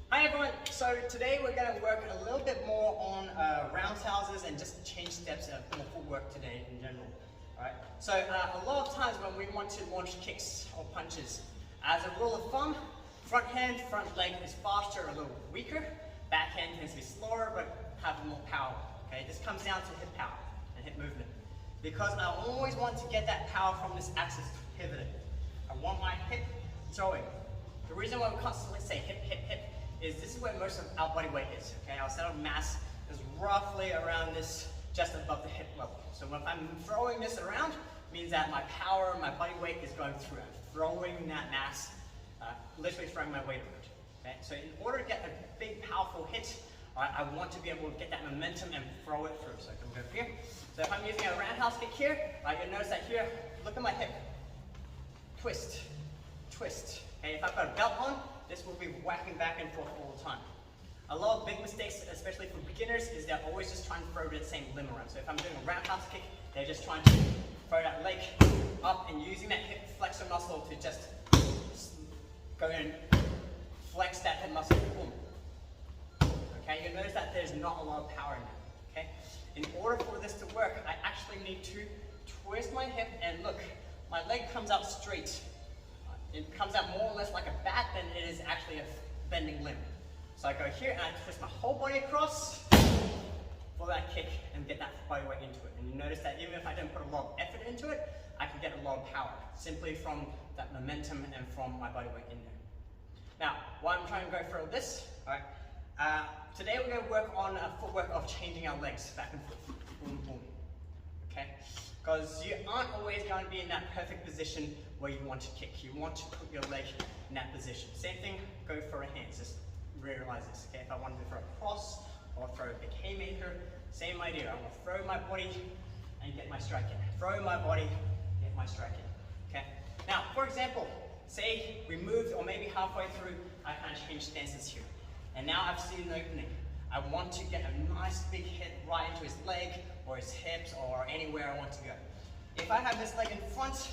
Hi everyone, so today we're going to work a little bit more on roundhouses and just change steps for footwork today in general. Alright, so a lot of times when we want to launch kicks or punches, as a rule of thumb, front hand, front leg is faster, a little weaker, back hand tends to be slower but have more power. Okay, this comes down to hip power and hip movement. Because I always want to get that power from this axis pivoting. I want my hip throwing. The reason why we constantly say hip, hip, hip is this is where most of our body weight is. Okay, our center of mass is roughly around this, just above the hip level. So if I'm throwing this around, it means that my power, my body weight is going through. I'm throwing that mass, literally throwing my weight around. Okay, so in order to get a big, powerful hit, I want to be able to get that momentum and throw it through. So I can go here. So if I'm using a roundhouse kick here, you'll notice that here, look at my hip. Twist, twist. Okay, if I've got a belt on, this will be whacking back and forth all the time. A lot of big mistakes, especially for beginners, is they're always just trying to throw that same limb around. So if I'm doing a roundhouse kick, they're just trying to throw that leg up and using that hip flexor muscle to just go and flex that hip muscle. Boom. Okay, you'll notice that there's not a lot of power in that. Okay, in order for this to work, I actually need to twist my hip and look, my leg comes out straight. It comes out more or less like a bat than it is actually a bending limb. So I go here and I twist my whole body across for that kick and get that body weight into it. And you notice that even if I don't put a lot of effort into it, I can get a lot of power simply from that momentum and from my body weight in there. Now, why I'm trying to go through this, all right, today we're going to work on a footwork of changing our legs back and forth. Boom, boom. Okay? Because you aren't always going to be in that perfect position where you want to kick. You want to put your leg in that position. Same thing, go for a hands. Just realize this. Okay, if I wanted to throw a cross or throw a big haymaker, same idea. I want to throw my body and get my strike in. Throw my body, get my strike in. Okay. Now, for example, say we moved or maybe halfway through, I kind of changed stances here. And now I've seen an opening. I want to get a nice big hit right into his leg or his hips or anywhere I want to go. If I have this leg in front,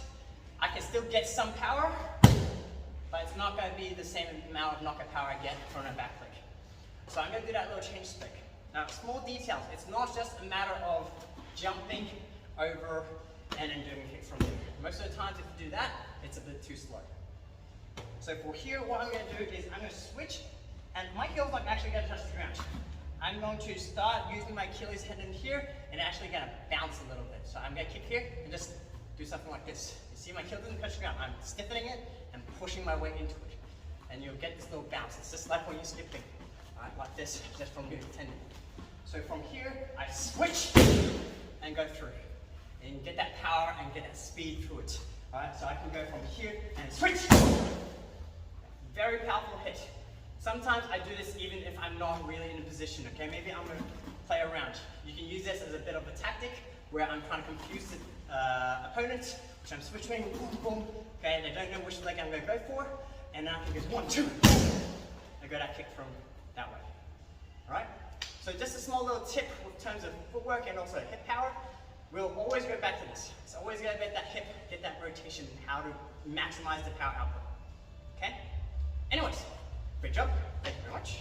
I can still get some power, but it's not going to be the same amount of knockout power I get from a back leg. So I'm going to do that little change stick. Now, small details. It's not just a matter of jumping over and then doing a kick from there. Most of the times if you do that, it's a bit too slow. So for here, what I'm going to do is I'm going to switch, and my heel's not actually going to touch the ground. I'm going to start using my Achilles tendon here and actually going to bounce a little bit. So I'm going to kick here and just do something like this. You see my heel doesn't touch the ground. I'm stiffening it and pushing my weight into it. And you'll get this little bounce. It's just like when you're skipping, right? Like this, just from your tendon. So from here, I switch and go through. And get that power and get that speed through it. All right, so I can go from here and switch. Very powerful hit. Sometimes I do this even if I'm not really in a position, okay? Maybe I'm going to play around. You can use this as a bit of a tactic where I'm trying to confuse the opponent, which I'm switching, boom, boom, okay? They don't know which leg I'm going to go for, and now I can go 1, 2, I go that kick from that way, all right? So just a small little tip in terms of footwork and also hip power. We'll always go back to this. It's always going to get that hip, get that rotation, how to maximize the power output, okay? Anyways, great job. Thank you very much.